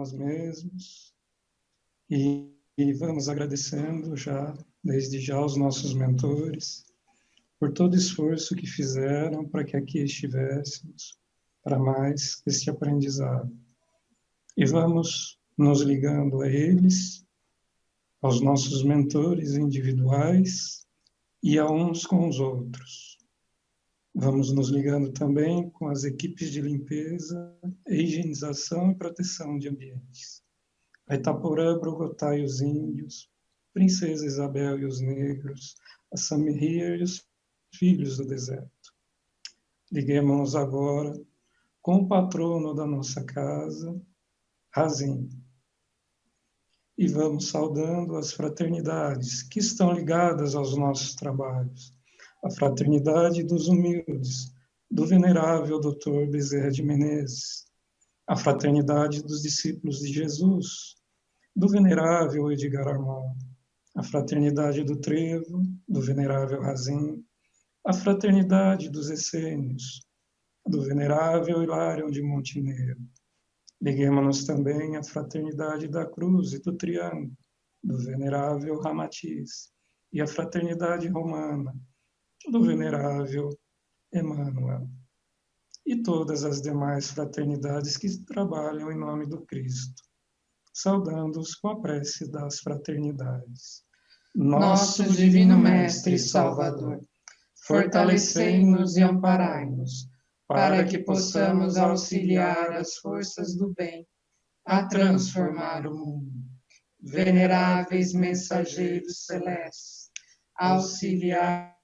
nós mesmos e vamos agradecendo desde já aos nossos mentores por todo o esforço que fizeram para que aqui estivéssemos, para mais este aprendizado. E vamos nos ligando a eles, aos nossos mentores individuais e a uns com os outros. Vamos nos ligando também com as equipes de limpeza, higienização e proteção de ambientes. A Itaporã, Bogotá e os índios, Princesa Isabel e os negros, a Samir e os filhos do deserto. Liguemos agora com o patrono da nossa casa, Razim. E vamos saudando as fraternidades que estão ligadas aos nossos trabalhos. A fraternidade dos humildes, do venerável Dr. Bezerra de Menezes. A fraternidade dos discípulos de Jesus, do venerável Edgar Armand. A fraternidade do Trevo, do venerável Razim. A fraternidade dos essênios, do venerável Hilário de Montenegro. Liguemos-nos também à fraternidade da Cruz e do Triângulo, do venerável Ramatiz, e à fraternidade romana, do venerável Emmanuel, e todas as demais fraternidades que trabalham em nome do Cristo, saudando-os com a prece das fraternidades. Nosso Divino Mestre e Salvador, fortalecei-nos e amparai-nos, para que possamos auxiliar as forças do bem a transformar o mundo. Veneráveis mensageiros celestes, auxiliares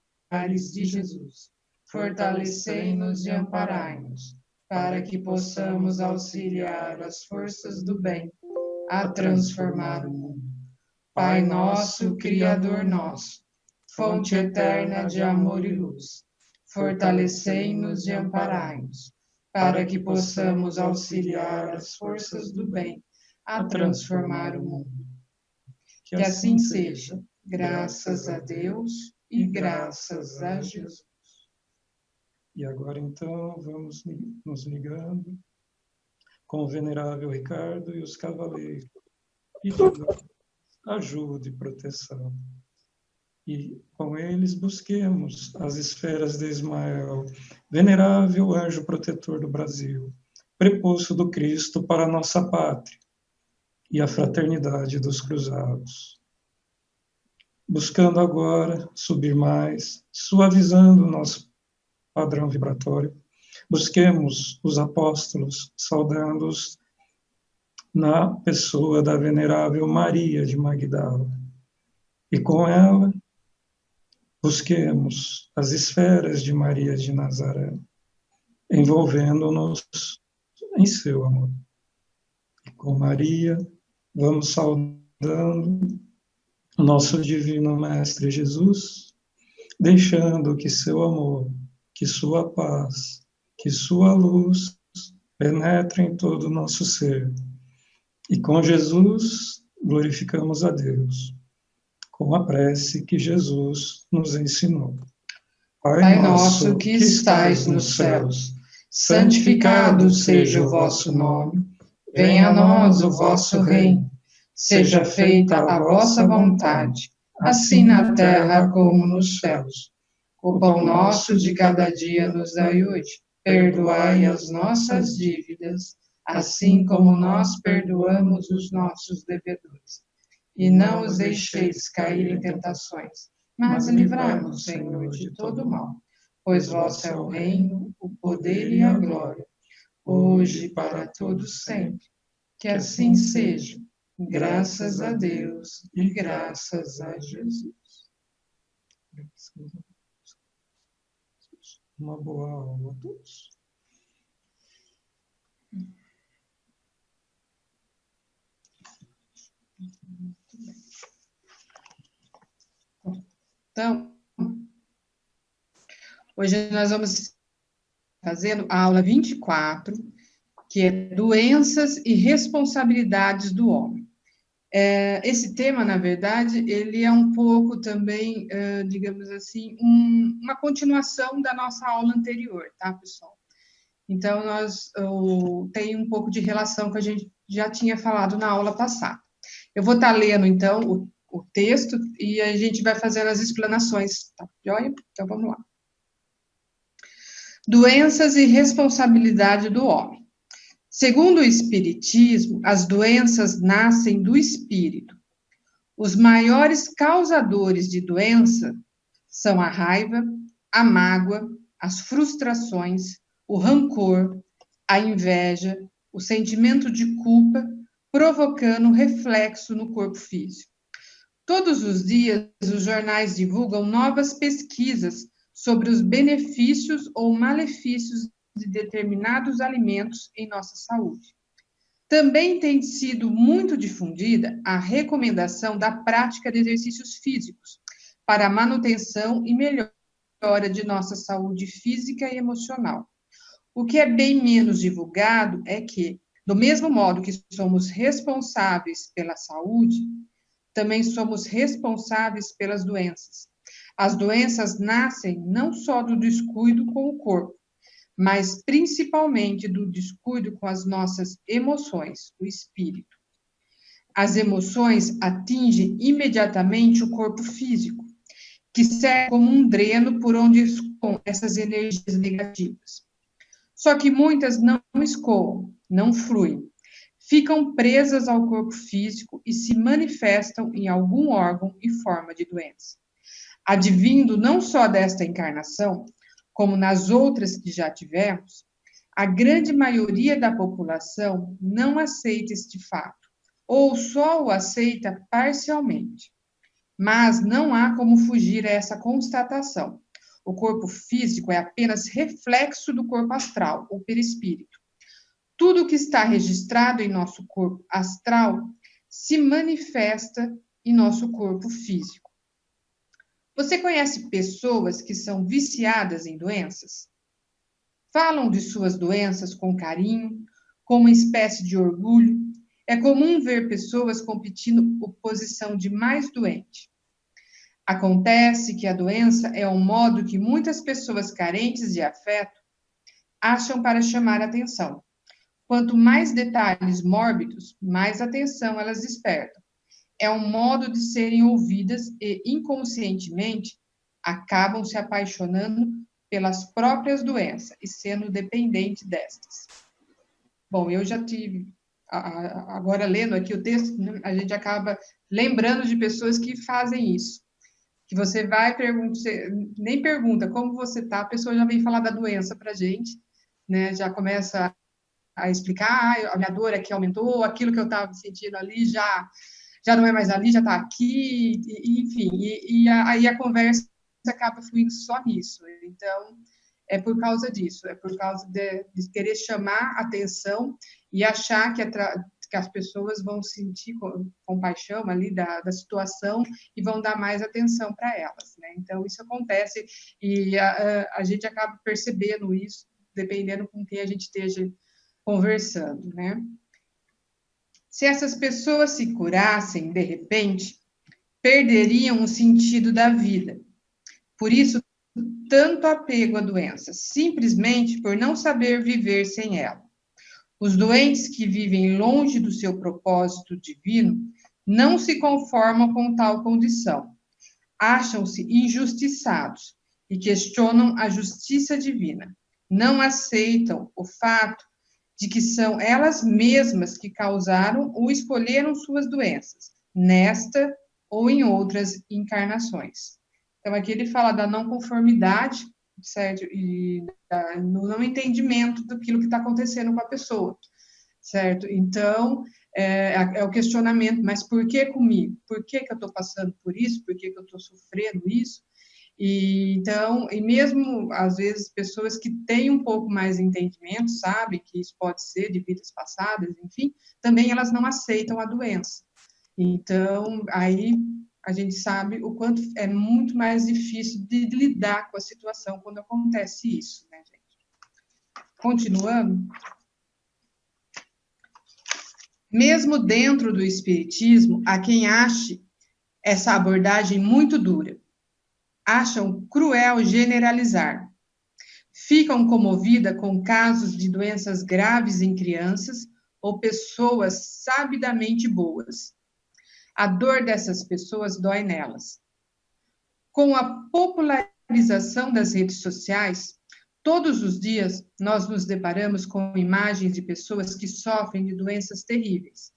de Jesus, fortalecei-nos e amparai-nos, para que possamos auxiliar as forças do bem a transformar o mundo. Pai nosso, Criador nosso, fonte eterna de amor e luz, fortalecei-nos e amparai-nos, para que possamos auxiliar as forças do bem a transformar o mundo. Que assim seja, graças a Deus e graças a Jesus. E agora, então, vamos nos ligando com o venerável Ricardo e os cavaleiros, pedindo ajuda e proteção. E com eles busquemos as esferas de Ismael, venerável anjo protetor do Brasil, prepulso do Cristo para a nossa pátria, e a fraternidade dos cruzados. Buscando agora subir mais, suavizando o nosso padrão vibratório, busquemos os apóstolos, saudando-os na pessoa da venerável Maria de Magdala. E com ela, busquemos as esferas de Maria de Nazaré, envolvendo-nos em seu amor. E com Maria, vamos saudando o nosso Divino Mestre Jesus, deixando que seu amor, que sua paz, que sua luz penetre em todo o nosso ser. E com Jesus, glorificamos a Deus, com a prece que Jesus nos ensinou. Pai nosso que estais nos céus, santificado seja o vosso nome, venha a nós o vosso reino, seja feita a vossa vontade, assim na terra como nos céus. O pão nosso de cada dia nos dai hoje, perdoai as nossas dívidas, assim como nós perdoamos os nossos devedores. E não os deixeis cair em tentações, mas livrai-nos, Senhor, de todo mal. Pois vosso é o reino, o poder e a glória, hoje e para todos sempre. Que assim seja, graças a Deus e graças a Jesus. Uma boa aula a todos. Então, hoje nós vamos fazendo a aula 24, que é doenças e responsabilidades do homem. Esse tema, na verdade, ele é um pouco também, digamos assim, uma continuação da nossa aula anterior, tá, pessoal? Então, tem um pouco de relação com o que a gente já tinha falado na aula passada. Eu vou estar lendo, então, o texto e a gente vai fazendo as explanações, tá joia? Então, vamos lá. Doenças e responsabilidade do homem. Segundo o Espiritismo, as doenças nascem do espírito. Os maiores causadores de doença são a raiva, a mágoa, as frustrações, o rancor, a inveja, o sentimento de culpa, provocando reflexo no corpo físico. Todos os dias, os jornais divulgam novas pesquisas sobre os benefícios ou malefícios de determinados alimentos em nossa saúde. Também tem sido muito difundida a recomendação da prática de exercícios físicos para a manutenção e melhora de nossa saúde física e emocional. O que é bem menos divulgado é que, do mesmo modo que somos responsáveis pela saúde, também somos responsáveis pelas doenças. As doenças nascem não só do descuido com o corpo, mas principalmente do descuido com as nossas emoções, o espírito. As emoções atingem imediatamente o corpo físico, que serve como um dreno por onde escoam essas energias negativas. Só que muitas não escoam, não fluem, ficam presas ao corpo físico e se manifestam em algum órgão em forma de doença. Advindo não só desta encarnação, como nas outras que já tivemos, a grande maioria da população não aceita este fato, ou só o aceita parcialmente. Mas não há como fugir a essa constatação. O corpo físico é apenas reflexo do corpo astral, ou perispírito. Tudo que está registrado em nosso corpo astral se manifesta em nosso corpo físico. Você conhece pessoas que são viciadas em doenças? Falam de suas doenças com carinho, com uma espécie de orgulho. É comum ver pessoas competindo por posição de mais doente. Acontece que a doença é um modo que muitas pessoas carentes de afeto acham para chamar atenção. Quanto mais detalhes mórbidos, mais atenção elas despertam. É um modo de serem ouvidas e, inconscientemente, acabam se apaixonando pelas próprias doenças e sendo dependente destas. Bom, eu já tive, agora lendo aqui o texto, a gente acaba lembrando de pessoas que fazem isso. Que você vai nem pergunta como você está, a pessoa já vem falar da doença para a gente, né? Já começa a explicar, a minha dor aqui aumentou, aquilo que eu estava sentindo ali já não é mais ali, já está aqui, enfim, aí a conversa acaba fluindo só nisso. Então, é por causa disso, é por causa de querer chamar atenção e achar que as pessoas vão sentir compaixão ali da situação e vão dar mais atenção para elas, né? Então, isso acontece e a gente acaba percebendo isso, dependendo com quem a gente esteja conversando, né? Se essas pessoas se curassem, de repente, perderiam o sentido da vida. Por isso, tanto apego à doença, simplesmente por não saber viver sem ela. Os doentes que vivem longe do seu propósito divino não se conformam com tal condição. Acham-se injustiçados e questionam a justiça divina. Não aceitam o fato de que são elas mesmas que causaram ou escolheram suas doenças, nesta ou em outras encarnações. Então, aqui ele fala da não conformidade, certo? E no não entendimento daquilo que está acontecendo com a pessoa, certo? Então, é o questionamento, mas por que comigo? Por que eu estou passando por isso? Por que eu estou sofrendo isso? Então, e mesmo, às vezes, pessoas que têm um pouco mais de entendimento, sabem que isso pode ser de vidas passadas, enfim, também elas não aceitam a doença. Então, aí a gente sabe o quanto é muito mais difícil de lidar com a situação quando acontece isso, né, gente? Continuando. Mesmo dentro do Espiritismo, há quem ache essa abordagem muito dura. Acham cruel generalizar. Ficam comovidas com casos de doenças graves em crianças ou pessoas sabidamente boas. A dor dessas pessoas dói nelas. Com a popularização das redes sociais, todos os dias nós nos deparamos com imagens de pessoas que sofrem de doenças terríveis.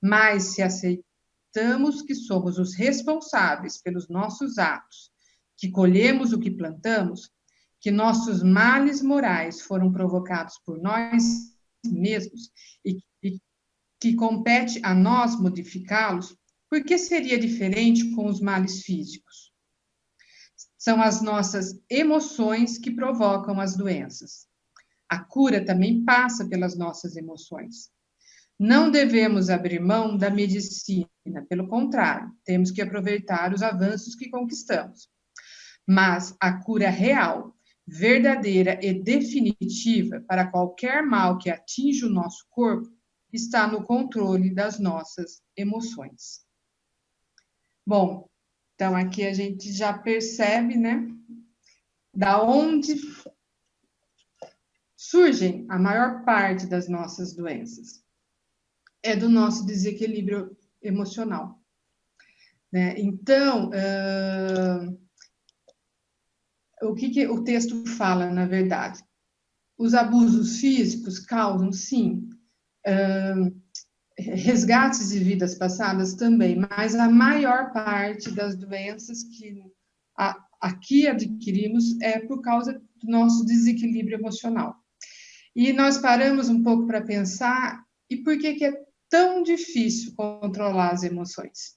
Mas se aceitamos que somos os responsáveis pelos nossos atos, que colhemos o que plantamos, que nossos males morais foram provocados por nós mesmos e que compete a nós modificá-los, por que seria diferente com os males físicos? São as nossas emoções que provocam as doenças. A cura também passa pelas nossas emoções. Não devemos abrir mão da medicina, pelo contrário, temos que aproveitar os avanços que conquistamos. Mas a cura real, verdadeira e definitiva para qualquer mal que atinja o nosso corpo está no controle das nossas emoções. Bom, então aqui a gente já percebe, né, da onde surgem a maior parte das nossas doenças. É do nosso desequilíbrio emocional, né? Então, o que o texto fala, na verdade? Os abusos físicos causam, sim, resgates de vidas passadas também, mas a maior parte das doenças que aqui adquirimos é por causa do nosso desequilíbrio emocional. E nós paramos um pouco para pensar, e por que é tão difícil controlar as emoções,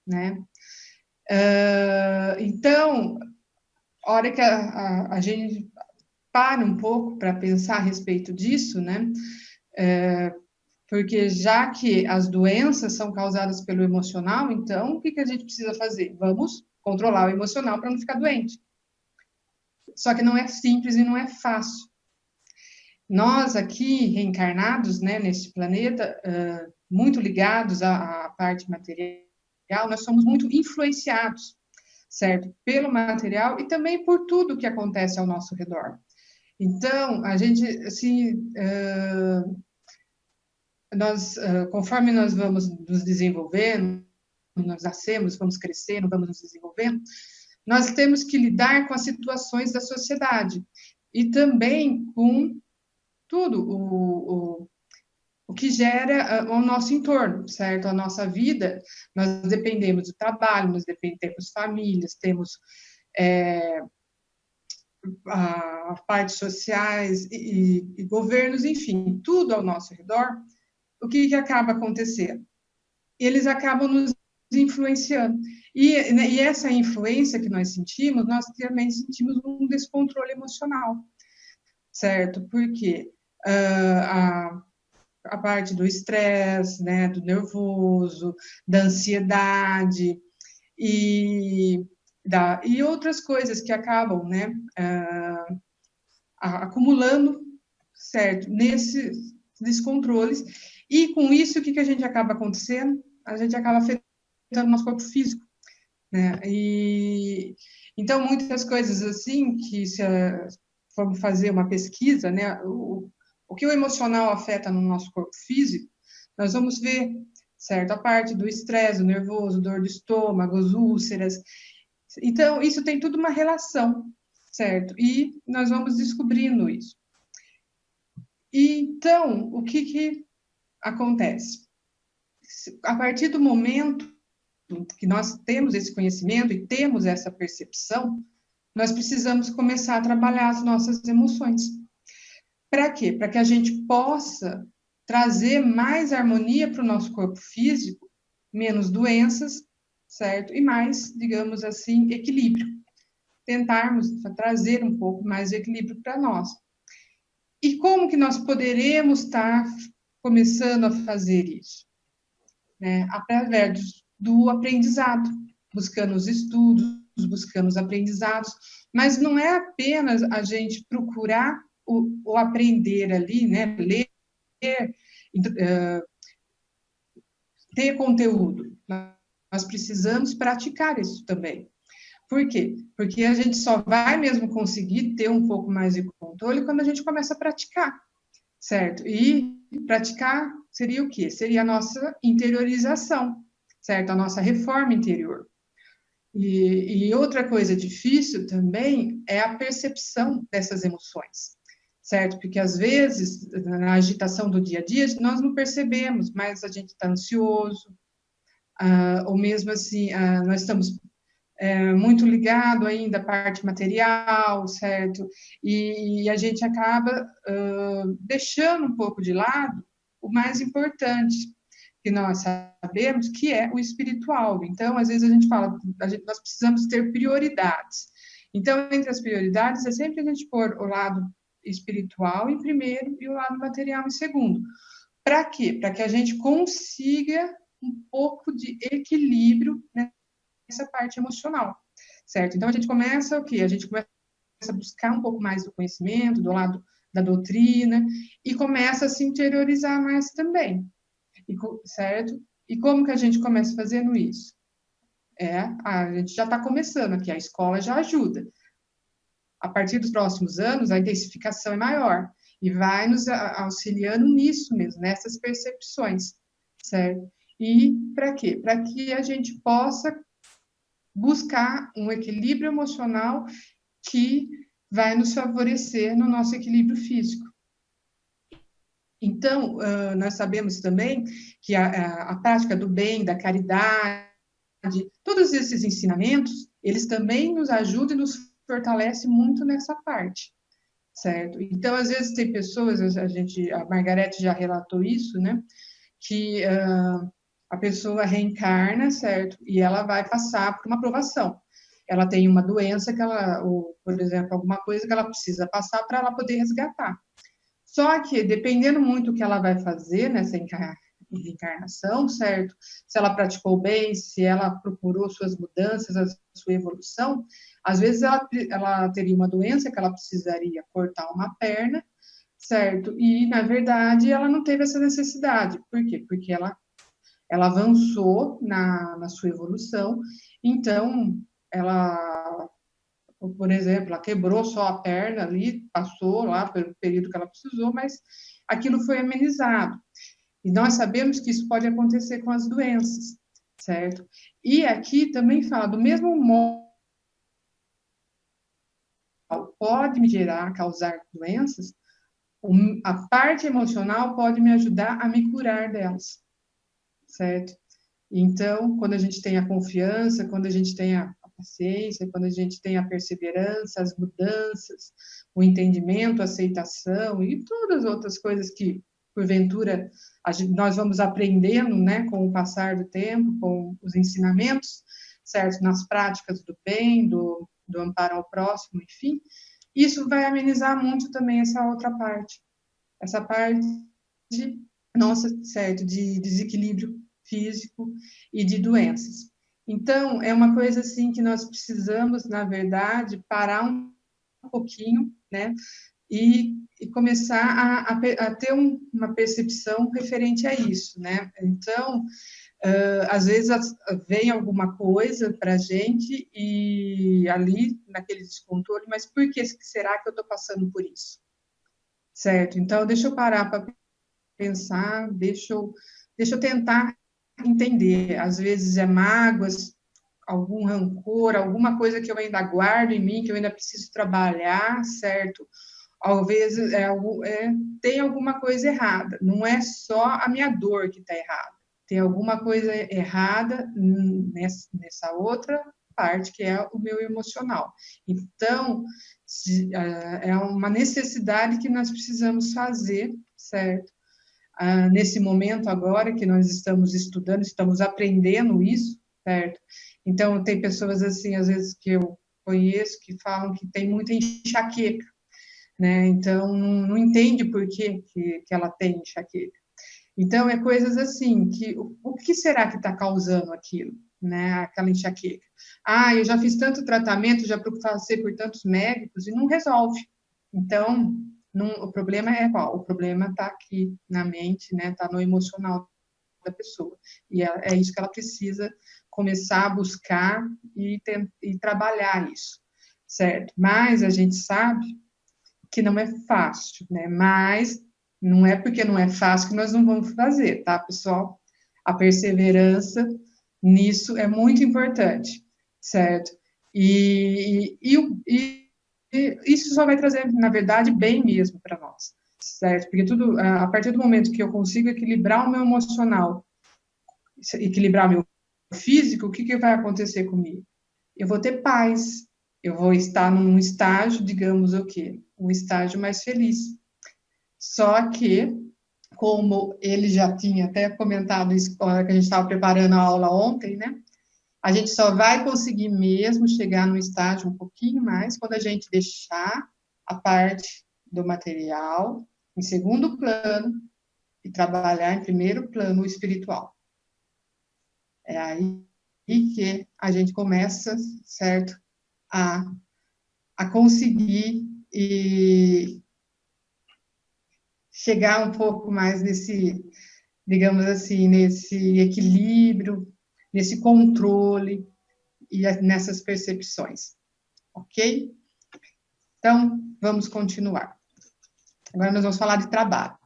né? Então, a hora que a gente para um pouco para pensar a respeito disso, né? Porque já que as doenças são causadas pelo emocional, então o que a gente precisa fazer? Vamos controlar o emocional para não ficar doente. Só que não é simples e não é fácil. Nós aqui, reencarnados, né, nesse planeta, muito ligados à parte material, nós somos muito influenciados, certo? Pelo material e também por tudo que acontece ao nosso redor. Então, a gente, assim, conforme nós vamos nos desenvolvendo, nós nascemos, vamos crescendo, vamos nos desenvolvendo, nós temos que lidar com as situações da sociedade e também com tudo o que gera o nosso entorno, certo? A nossa vida, nós dependemos do trabalho, nós temos famílias, temos partes sociais e governos, enfim, tudo ao nosso redor. O que acaba acontecendo? Eles acabam nos influenciando. E essa influência que nós sentimos, nós também sentimos um descontrole emocional, certo? Porque a parte do estresse, né, do nervoso, da ansiedade e outras coisas que acabam, né, acumulando, certo, nesses descontroles. E com isso, o que a gente acaba acontecendo? A gente acaba afetando o nosso corpo físico, né? E então, muitas coisas assim, que se formos fazer uma pesquisa, né, o que o emocional afeta no nosso corpo físico, nós vamos ver, certo? A parte do estresse, do nervoso, dor do estômago, as úlceras. Então, isso tem tudo uma relação, certo? E nós vamos descobrindo isso. Então, o que acontece? A partir do momento que nós temos esse conhecimento e temos essa percepção, nós precisamos começar a trabalhar as nossas emoções. Para quê? Para que a gente possa trazer mais harmonia para o nosso corpo físico, menos doenças, certo? E mais, digamos assim, equilíbrio. Tentarmos trazer um pouco mais de equilíbrio para nós. E como que nós poderemos estar começando a fazer isso? Né? Através do aprendizado, buscando os estudos, buscando os aprendizados, mas não é apenas a gente procurar o aprender ali, né? Ler, ter conteúdo. Nós precisamos praticar isso também. Por quê? Porque a gente só vai mesmo conseguir ter um pouco mais de controle quando a gente começa a praticar, certo? E praticar seria o quê? Seria a nossa interiorização, certo? A nossa reforma interior. E outra coisa difícil também é a percepção dessas emoções, certo? Porque às vezes, na agitação do dia a dia, nós não percebemos, mas a gente está ansioso, ou mesmo assim, nós estamos muito ligado ainda à parte material, certo? E a gente acaba deixando um pouco de lado o mais importante, que nós sabemos que é o espiritual. Então, às vezes a gente fala, nós precisamos ter prioridades. Então, entre as prioridades é sempre a gente pôr o lado espiritual em primeiro e o lado material em segundo. Para quê? Para que a gente consiga um pouco de equilíbrio nessa parte emocional, certo? Então, a gente começa o quê? A gente começa a buscar um pouco mais do conhecimento, do lado da doutrina, e começa a se interiorizar mais também, certo? E como que a gente começa fazendo isso? A gente já está começando aqui, a escola já ajuda. A partir dos próximos anos, a intensificação é maior, e vai nos auxiliando nisso mesmo, nessas percepções, certo? E para quê? Para que a gente possa buscar um equilíbrio emocional que vai nos favorecer no nosso equilíbrio físico. Então, nós sabemos também que a prática do bem, da caridade, todos esses ensinamentos, eles também nos ajudam e nos fortalecem muito nessa parte, certo? Então, às vezes tem pessoas, a Margarete já relatou isso, né? Que a pessoa reencarna, certo? E ela vai passar por uma provação. Ela tem uma doença ou, por exemplo, alguma coisa que ela precisa passar para ela poder resgatar. Só que, dependendo muito do que ela vai fazer nessa reencarnação, certo? Se ela praticou bem, se ela procurou suas mudanças, a sua evolução, às vezes ela teria uma doença que ela precisaria cortar uma perna, certo? E, na verdade, ela não teve essa necessidade. Por quê? Porque ela avançou na sua evolução, então, por exemplo, ela quebrou só a perna ali, passou lá pelo período que ela precisou, mas aquilo foi amenizado. E nós sabemos que isso pode acontecer com as doenças, certo? E aqui também fala, do mesmo modo, pode me causar doenças, a parte emocional pode me ajudar a me curar delas, certo? Então, quando a gente tem a confiança, quando a gente tem a paciência, quando a gente tem a perseverança, as mudanças, o entendimento, a aceitação e todas as outras coisas que, porventura, nós vamos aprendendo, né, com o passar do tempo, com os ensinamentos, certo? Nas práticas do bem, do amparo ao próximo, enfim, isso vai amenizar muito também essa outra parte. Essa parte nossa, certo, de desequilíbrio físico e de doenças. Então, é uma coisa assim que nós precisamos, na verdade, parar um pouquinho, né, e começar a ter uma percepção referente a isso, né? Então, às vezes vem alguma coisa para a gente e ali, naquele descontrole, mas por que será que eu estou passando por isso? Certo? Então, deixa eu parar para pensar, deixa eu tentar entender. Às vezes é mágoas, algum rancor, alguma coisa que eu ainda guardo em mim, que eu ainda preciso trabalhar, certo? Às vezes tem alguma coisa errada. Não é só a minha dor que está errada. Tem alguma coisa errada nessa outra parte, que é o meu emocional. Então, é uma necessidade que nós precisamos fazer, certo? Nesse momento agora que nós estamos estudando, estamos aprendendo isso, certo? Então, tem pessoas assim, às vezes, que eu conheço, que falam que tem muita enxaqueca, né? Então, não entende por que ela tem enxaqueca. Então, é coisas assim, que o que será que está causando aquilo, né? Aquela enxaqueca. Eu já fiz tanto tratamento, já passei por tantos médicos e não resolve. Então, o problema é qual? O problema está aqui na mente, né? Está no emocional da pessoa. E é isso que ela precisa começar a buscar e trabalhar isso, certo? Mas a gente sabe que não é fácil, né? Mas Não é porque não é fácil que nós não vamos fazer, tá, pessoal? A perseverança nisso é muito importante, certo? E isso só vai trazer, na verdade, bem mesmo para nós, certo? Porque tudo, a partir do momento que eu consigo equilibrar o meu emocional, equilibrar meu físico, o que vai acontecer comigo? Eu vou ter paz, eu vou estar num estágio, digamos o quê? Um estágio mais feliz. Só que, como ele já tinha até comentado isso, hora que a gente estava preparando a aula ontem, né? A gente só vai conseguir mesmo chegar num estágio um pouquinho mais quando a gente deixar a parte do material em segundo plano e trabalhar em primeiro plano o espiritual. É aí que a gente começa, certo, a conseguir e chegar um pouco mais nesse, digamos assim, nesse equilíbrio, nesse controle e nessas percepções, ok? Então, vamos continuar. Agora nós vamos falar de trabalho.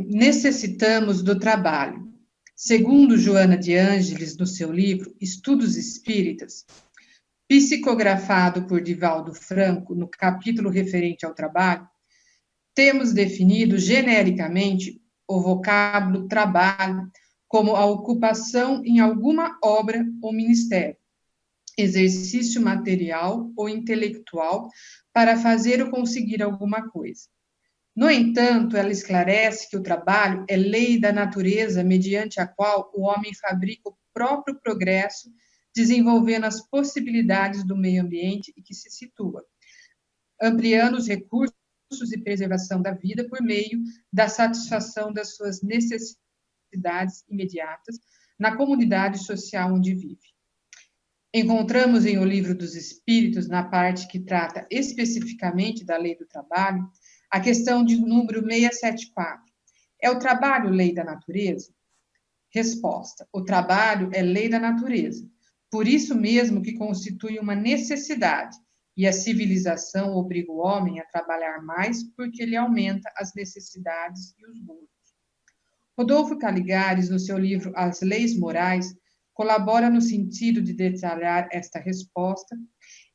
Necessitamos do trabalho. Segundo Joana de Ângeles, no seu livro Estudos Espíritas, psicografado por Divaldo Franco, no capítulo referente ao trabalho, temos definido genericamente o vocábulo trabalho como a ocupação em alguma obra ou ministério, exercício material ou intelectual para fazer ou conseguir alguma coisa. No entanto, ela esclarece que o trabalho é lei da natureza mediante a qual o homem fabrica o próprio progresso, desenvolvendo as possibilidades do meio ambiente em que se situa, ampliando os recursos e preservação da vida por meio da satisfação das suas necessidades imediatas na comunidade social onde vive. Encontramos em O Livro dos Espíritos, na parte que trata especificamente da lei do trabalho, a questão de número 674. É o trabalho lei da natureza? Resposta: o trabalho é lei da natureza. Por isso mesmo que constitui uma necessidade, e a civilização obriga o homem a trabalhar mais porque ele aumenta as necessidades e os lucros. Rodolfo Caligares, no seu livro As Leis Morais, colabora no sentido de detalhar esta resposta,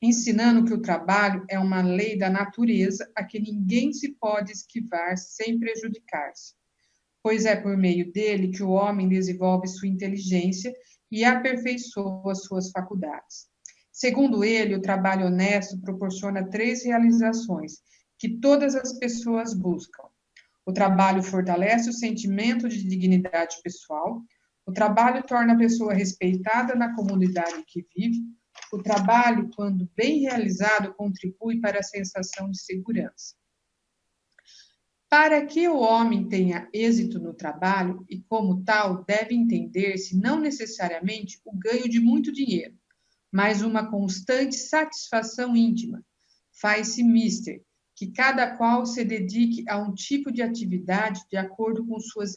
ensinando que o trabalho é uma lei da natureza a que ninguém se pode esquivar sem prejudicar-se, pois é por meio dele que o homem desenvolve sua inteligência e aperfeiçoa suas faculdades. Segundo ele, o trabalho honesto proporciona 3 realizações que todas as pessoas buscam. O trabalho fortalece o sentimento de dignidade pessoal, o trabalho torna a pessoa respeitada na comunidade em que vive, o trabalho, quando bem realizado, contribui para a sensação de segurança. Para que o homem tenha êxito no trabalho e, como tal, deve entender-se não necessariamente o ganho de muito dinheiro, mas uma constante satisfação íntima. Faz-se mister, que cada qual se dedique a um tipo de atividade de acordo com suas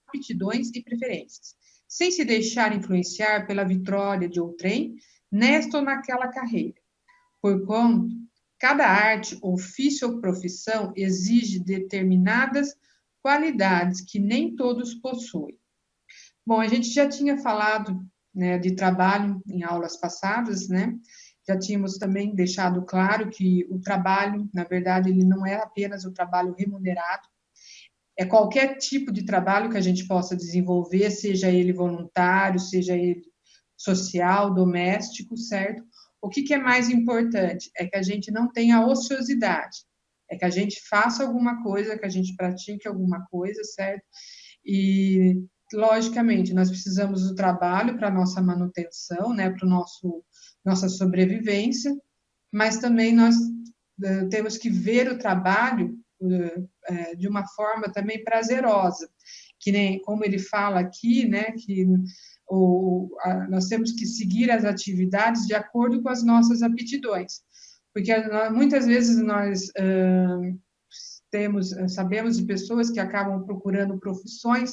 aptidões e preferências, sem se deixar influenciar pela vitória de outrem, nesta ou naquela carreira. Porquanto, cada arte, ofício ou profissão exige determinadas qualidades que nem todos possuem. Bom, a gente já tinha falado, né, de trabalho em aulas passadas, né? Já tínhamos também deixado claro que o trabalho, na verdade, ele não é apenas o trabalho remunerado, é qualquer tipo de trabalho que a gente possa desenvolver, seja ele voluntário, seja ele social, doméstico, certo? O que é mais importante? É que a gente não tenha ociosidade, é que a gente faça alguma coisa, que a gente pratique alguma coisa, certo? E, logicamente, nós precisamos do trabalho para a nossa manutenção, né, para nossa sobrevivência, mas também nós temos que ver o trabalho de uma forma também prazerosa, que nem como ele fala aqui, né, que nós temos que seguir as atividades de acordo com as nossas aptidões, porque muitas vezes nós sabemos de pessoas que acabam procurando profissões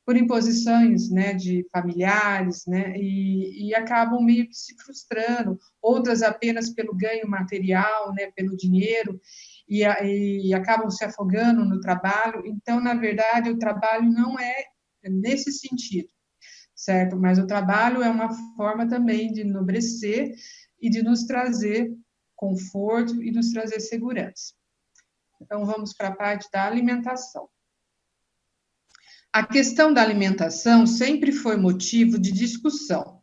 por imposições, né, de familiares, né, e acabam meio que se frustrando, outras apenas pelo ganho material, né, pelo dinheiro, e acabam se afogando no trabalho. Então, na verdade, o trabalho não é nesse sentido, certo? Mas o trabalho é uma forma também de enobrecer e de nos trazer conforto e nos trazer segurança. Então, vamos para a parte da alimentação. A questão da alimentação sempre foi motivo de discussão.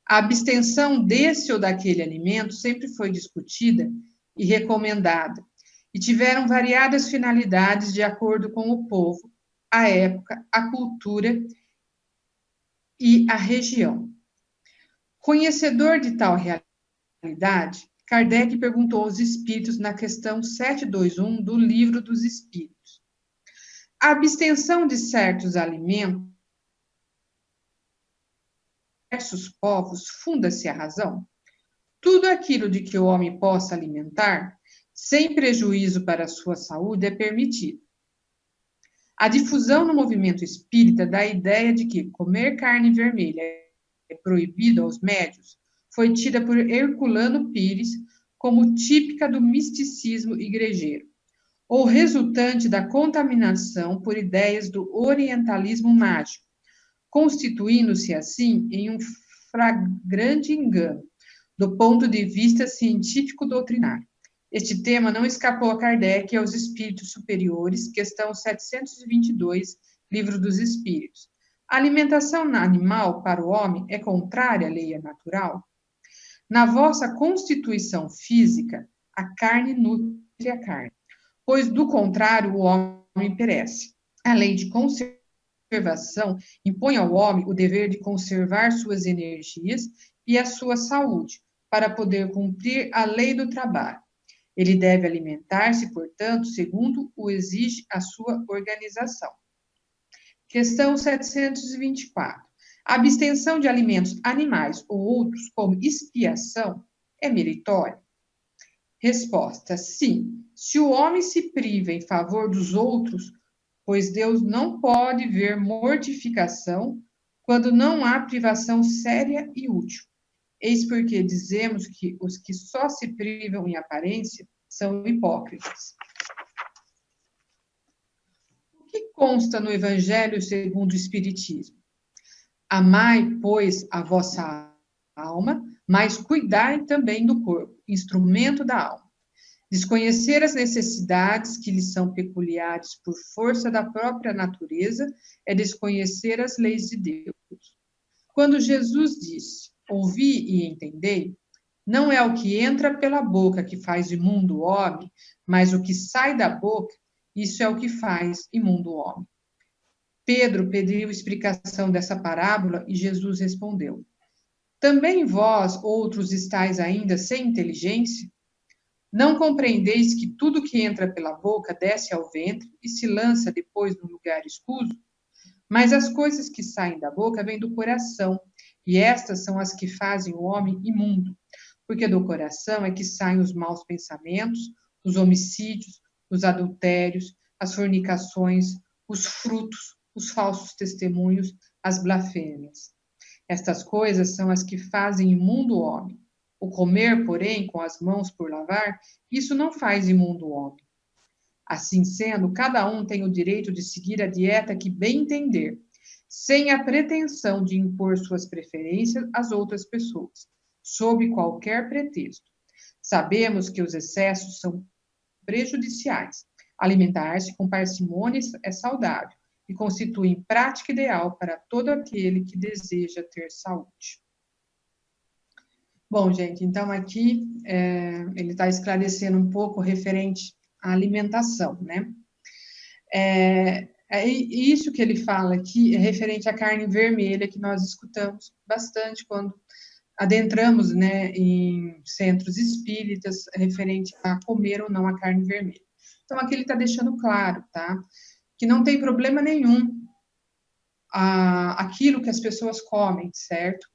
A abstenção desse ou daquele alimento sempre foi discutida e recomendada, e tiveram variadas finalidades de acordo com o povo, a época, a cultura e a região. Conhecedor de tal realidade, Kardec perguntou aos espíritos na questão 721 do Livro dos Espíritos: a abstenção de certos alimentos em diversos povos funda-se a razão? Tudo aquilo de que o homem possa alimentar, sem prejuízo para a sua saúde, é permitido. A difusão no movimento espírita da ideia de que comer carne vermelha é proibido aos médios foi tida por Herculano Pires como típica do misticismo igrejeiro, ou resultante da contaminação por ideias do orientalismo mágico, constituindo-se assim em um flagrante engano do ponto de vista científico-doutrinário. Este tema não escapou a Kardec e aos espíritos superiores, questão 722, Livro dos Espíritos. A alimentação animal para o homem é contrária à lei natural? Na vossa constituição física, a carne nutre a carne, pois do contrário o homem perece. A lei de conservação impõe ao homem o dever de conservar suas energias e a sua saúde, para poder cumprir a lei do trabalho. Ele deve alimentar-se, portanto, segundo o exige a sua organização. Questão 724. A abstenção de alimentos animais ou outros como expiação é meritória? Resposta: sim. Se o homem se priva em favor dos outros, pois Deus não pode ver mortificação quando não há privação séria e útil. Eis porque dizemos que os que só se privam em aparência são hipócritas. O que consta no Evangelho segundo o Espiritismo? Amai, pois, a vossa alma, mas cuidai também do corpo, instrumento da alma. Desconhecer as necessidades que lhes são peculiares por força da própria natureza é desconhecer as leis de Deus. Quando Jesus disse: ouvi e entendei, não é o que entra pela boca que faz imundo o homem, mas o que sai da boca, isso é o que faz imundo o homem. Pedro pediu explicação dessa parábola e Jesus respondeu: também vós, outros, estáis ainda sem inteligência? Não compreendeis que tudo que entra pela boca desce ao ventre e se lança depois no lugar escuso? Mas as coisas que saem da boca vêm do coração, e estas são as que fazem o homem imundo, porque do coração é que saem os maus pensamentos, os homicídios, os adultérios, as fornicações, os frutos, os falsos testemunhos, as blasfêmias. Estas coisas são as que fazem imundo o homem. O comer, porém, com as mãos por lavar, isso não faz imundo o homem. Assim sendo, cada um tem o direito de seguir a dieta que bem entender, sem a pretensão de impor suas preferências às outras pessoas, sob qualquer pretexto. Sabemos que os excessos são prejudiciais. Alimentar-se com parcimônia é saudável e constitui prática ideal para todo aquele que deseja ter saúde. Bom, gente, então aqui ele está esclarecendo um pouco referente à alimentação, né? Isso que ele fala aqui é referente à carne vermelha, que nós escutamos bastante quando adentramos, né, em centros espíritas, referente a comer ou não a carne vermelha. Então, aqui ele está deixando claro, tá? Que não tem problema nenhum aquilo que as pessoas comem, certo?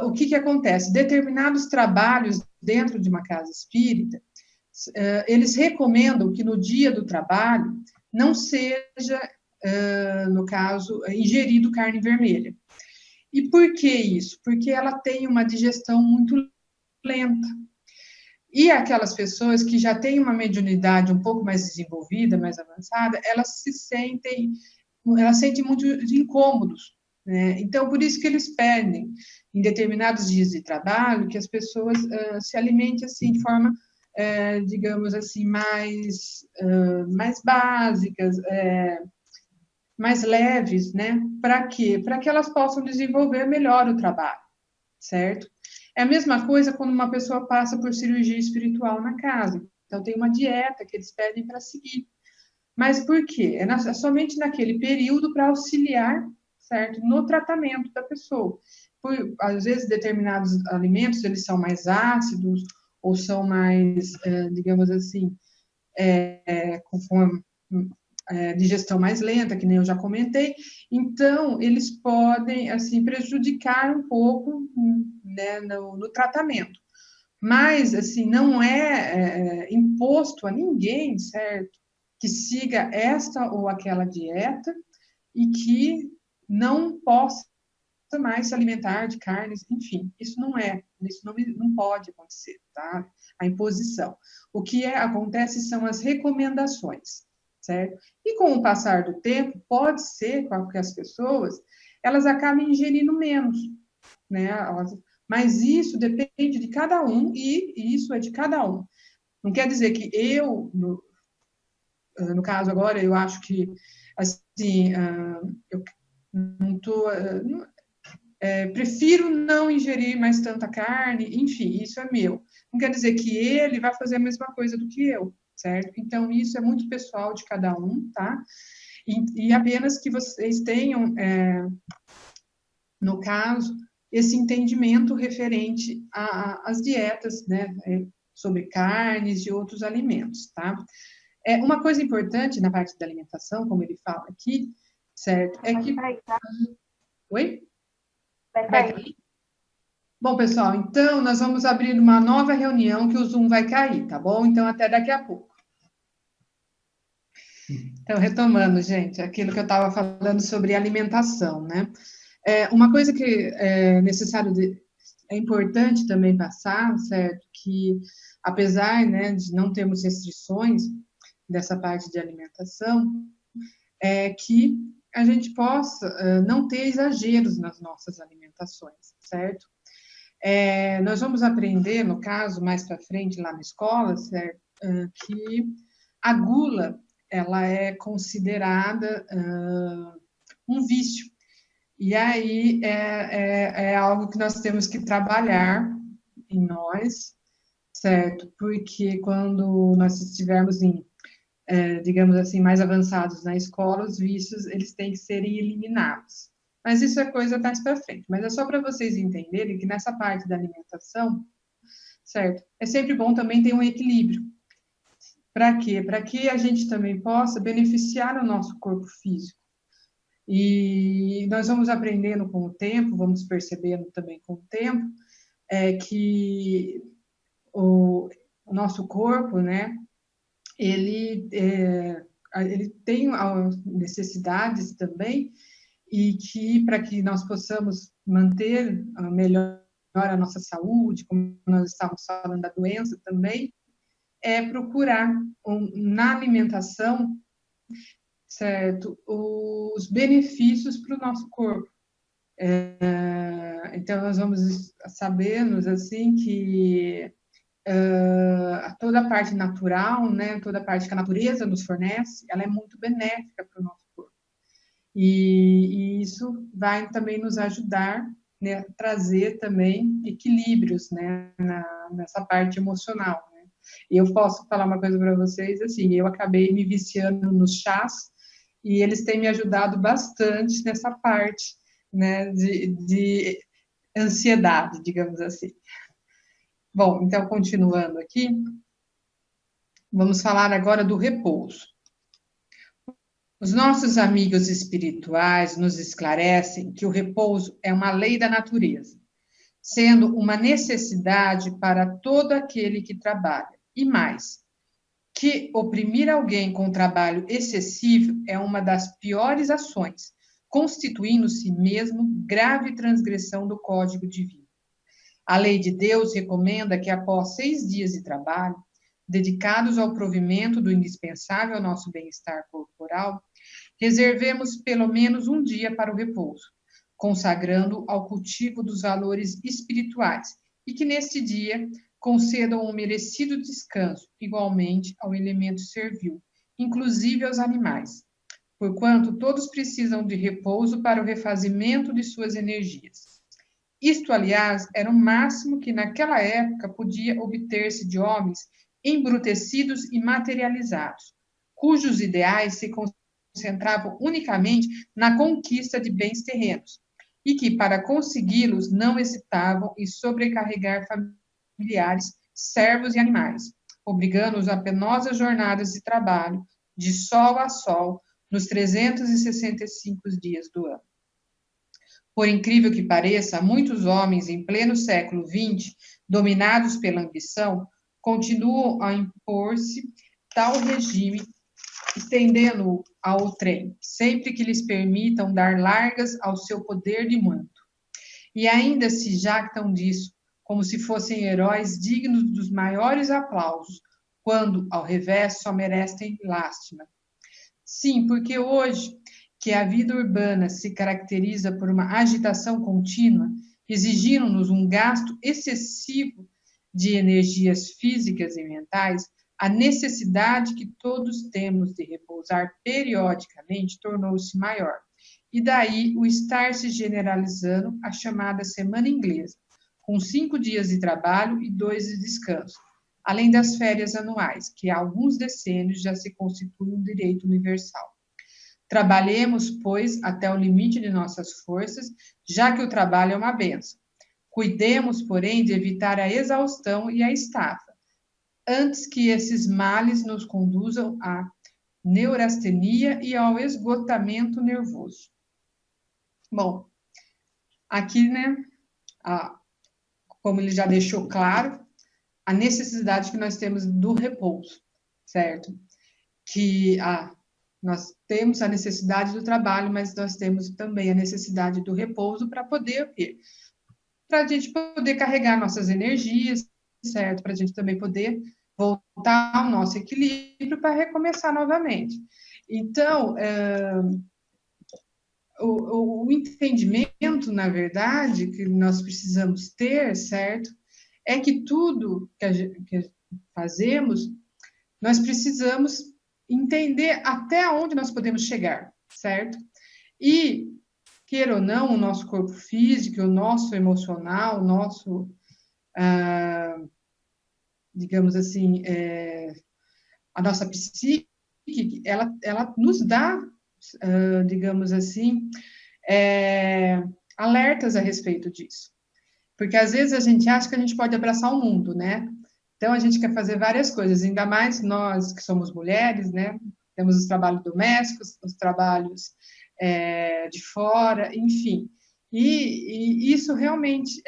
O que acontece? Determinados trabalhos dentro de uma casa espírita, eles recomendam que no dia do trabalho não seja no caso, ingerido carne vermelha. E por que isso? Porque ela tem uma digestão muito lenta. E aquelas pessoas que já têm uma mediunidade um pouco mais desenvolvida, mais avançada, elas sentem muito incômodos, né? Então, por isso que eles pedem, em determinados dias de trabalho, que as pessoas se alimentem assim, de forma, digamos assim, mais básicas, mais leves, né? Para quê? Para que elas possam desenvolver melhor o trabalho, certo? É a mesma coisa quando uma pessoa passa por cirurgia espiritual na casa. Então, tem uma dieta que eles pedem para seguir. Mas por quê? É somente naquele período para auxiliar, certo? No tratamento da pessoa. Às vezes, determinados alimentos, eles são mais ácidos ou são mais, digamos assim, com digestão mais lenta, que nem eu já comentei. Então, eles podem, assim, prejudicar um pouco, né, no tratamento. Mas, assim, não é imposto a ninguém, certo? Que siga esta ou aquela dieta e que não possa mais se alimentar de carnes, enfim, isso não pode acontecer, tá? A imposição. O que acontece são as recomendações, certo? E com o passar do tempo, pode ser que as pessoas, elas acabem ingerindo menos, né? Mas isso depende de cada um e isso é de cada um. Não quer dizer que eu, no caso agora, eu acho que, assim, eu não tô, prefiro não ingerir mais tanta carne, enfim, isso é meu. Não quer dizer que ele vai fazer a mesma coisa do que eu, certo? Então, isso é muito pessoal de cada um, tá? E apenas que vocês tenham, no caso, esse entendimento referente às dietas, né? Sobre carnes e outros alimentos, tá? Uma coisa importante na parte da alimentação, como ele fala aqui, certo? É que... Oi? Vai cair? Bom, pessoal, então nós vamos abrir uma nova reunião que o Zoom vai cair, tá bom? Então, até daqui a pouco. Então, retomando, gente, aquilo que eu estava falando sobre alimentação, né? Uma coisa que é importante também passar, certo? Que, apesar, né, de não termos restrições dessa parte de alimentação, é que a gente possa não ter exageros nas nossas alimentações, certo? Nós vamos aprender, no caso, mais para frente, lá na escola, certo? Que a gula, ela é considerada um vício. E aí é algo que nós temos que trabalhar em nós, certo? Porque quando nós estivermos digamos assim, mais avançados na escola, os vícios, eles têm que serem eliminados. Mas isso é coisa mais para frente. Mas é só para vocês entenderem que nessa parte da alimentação, certo? É sempre bom também ter um equilíbrio. Para quê? Para que a gente também possa beneficiar o nosso corpo físico. E nós vamos aprendendo com o tempo, vamos percebendo também com o tempo, que o nosso corpo, né, ele tem necessidades também, e que para que nós possamos manter melhor a nossa saúde, como nós estávamos falando da doença também, procurar na alimentação, certo, os benefícios para o nosso corpo. Então, nós vamos sabermos, assim, que toda a parte natural, né, toda a parte que a natureza nos fornece, ela é muito benéfica para o nosso corpo. E isso vai também nos ajudar, né, a trazer também equilíbrios, né, nessa parte emocional. Né? E eu posso falar uma coisa para vocês, assim, eu acabei me viciando nos chás e eles têm me ajudado bastante nessa parte, né, de ansiedade, digamos assim. Bom, então, continuando aqui, vamos falar agora do repouso. Os nossos amigos espirituais nos esclarecem que o repouso é uma lei da natureza, sendo uma necessidade para todo aquele que trabalha. E mais, que oprimir alguém com trabalho excessivo é uma das piores ações, constituindo-se mesmo grave transgressão do Código Divino. A lei de Deus recomenda que, após 6 dias de trabalho, dedicados ao provimento do indispensável ao nosso bem-estar corporal, reservemos pelo menos um dia para o repouso, consagrando ao cultivo dos valores espirituais, e que neste dia concedam um merecido descanso, igualmente ao elemento servil, inclusive aos animais, porquanto todos precisam de repouso para o refazimento de suas energias. Isto, aliás, era o máximo que naquela época podia obter-se de homens embrutecidos e materializados, cujos ideais se concentravam unicamente na conquista de bens terrenos, e que, para consegui-los, não hesitavam em sobrecarregar familiares, servos e animais, obrigando-os a penosas jornadas de trabalho, de sol a sol, nos 365 dias do ano. Por incrível que pareça, muitos homens em pleno século XX, dominados pela ambição, continuam a impor-se tal regime, estendendo-o ao trem, sempre que lhes permitam dar largas ao seu poder de manto. E ainda se jactam disso, como se fossem heróis dignos dos maiores aplausos, quando, ao revés, só merecem lástima. Sim, porque hoje, que a vida urbana se caracteriza por uma agitação contínua, exigindo-nos um gasto excessivo de energias físicas e mentais, a necessidade que todos temos de repousar periodicamente tornou-se maior. E daí o estar se generalizando a chamada semana inglesa, com 5 dias de trabalho e 2 de descanso, além das férias anuais, que há alguns decênios já se constituem um direito universal. Trabalhemos, pois, até o limite de nossas forças, já que o trabalho é uma bênção. Cuidemos, porém, de evitar a exaustão e a estafa, antes que esses males nos conduzam à neurastenia e ao esgotamento nervoso. Bom, aqui, né, como ele já deixou claro, a necessidade que nós temos do repouso, certo? Que nós temos a necessidade do trabalho, mas nós temos também a necessidade do repouso para poder para a gente poder carregar nossas energias, certo? Para a gente também poder voltar ao nosso equilíbrio para recomeçar novamente. Então, o entendimento, na verdade, que nós precisamos ter, certo? É que tudo que fazemos, nós precisamos entender até onde nós podemos chegar, certo? E, queira ou não, o nosso corpo físico, o nosso emocional, o nosso, digamos assim, a nossa psique, ela nos dá, digamos assim, alertas a respeito disso. Porque às vezes a gente acha que a gente pode abraçar o mundo, né? Então a gente quer fazer várias coisas, ainda mais nós que somos mulheres, né? Temos os trabalhos domésticos, os trabalhos de fora, enfim. E isso realmente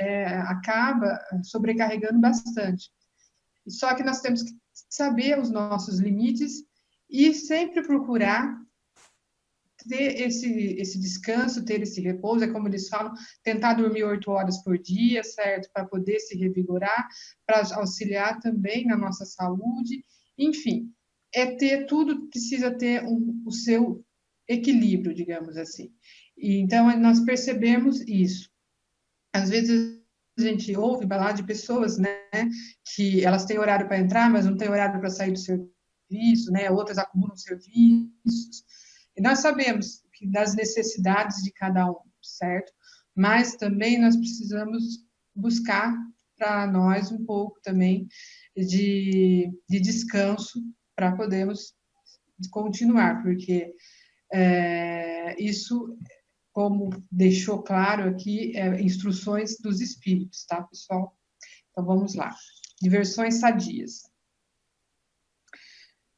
acaba sobrecarregando bastante. Só que nós temos que saber os nossos limites e sempre procurar ter esse descanso, ter esse repouso, é como eles falam, tentar dormir 8 horas por dia, certo? Para poder se revigorar, para auxiliar também na nossa saúde, enfim, tudo precisa ter o seu equilíbrio, digamos assim. E, então, nós percebemos isso. Às vezes, a gente ouve falar de pessoas, né, que elas têm horário para entrar, mas não têm horário para sair do serviço, né? Outras acumulam serviços. E nós sabemos que das necessidades de cada um, certo? Mas também nós precisamos buscar para nós um pouco também de descanso para podermos continuar, porque isso, como deixou claro aqui, instruções dos espíritos, tá, pessoal? Então, vamos lá. Diversões sadias.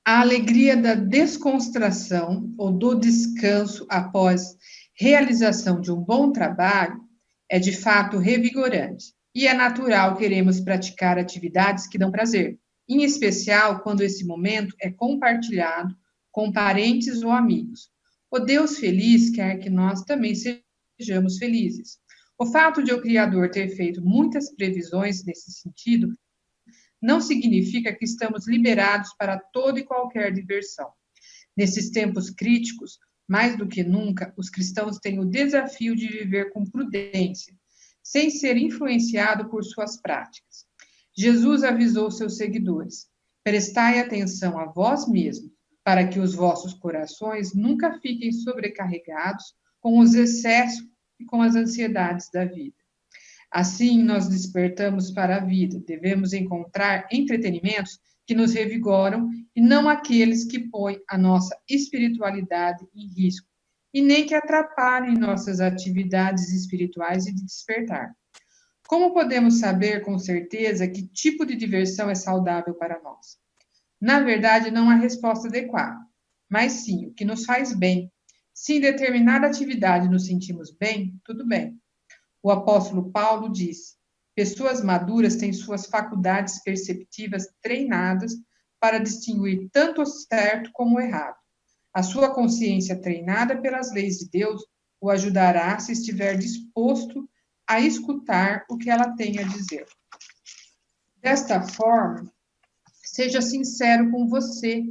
A alegria da descontração ou do descanso após realização de um bom trabalho é de fato revigorante e é natural queremos praticar atividades que dão prazer, em especial quando esse momento é compartilhado com parentes ou amigos. O Deus feliz quer que nós também sejamos felizes. O fato de o Criador ter feito muitas previsões nesse sentido não significa que estamos liberados para toda e qualquer diversão. Nesses tempos críticos, mais do que nunca, os cristãos têm o desafio de viver com prudência, sem ser influenciado por suas práticas. Jesus avisou seus seguidores: prestai atenção a vós mesmos, para que os vossos corações nunca fiquem sobrecarregados com os excessos e com as ansiedades da vida. Assim, nós despertamos para a vida. Devemos encontrar entretenimentos que nos revigoram e não aqueles que põem a nossa espiritualidade em risco e nem que atrapalhem nossas atividades espirituais e de despertar. Como podemos saber com certeza que tipo de diversão é saudável para nós? Na verdade, não há resposta adequada, mas sim o que nos faz bem. Se em determinada atividade nos sentimos bem, tudo bem. O apóstolo Paulo disse: pessoas maduras têm suas faculdades perceptivas treinadas para distinguir tanto o certo como o errado. A sua consciência treinada pelas leis de Deus o ajudará se estiver disposto a escutar o que ela tem a dizer. Desta forma, seja sincero com você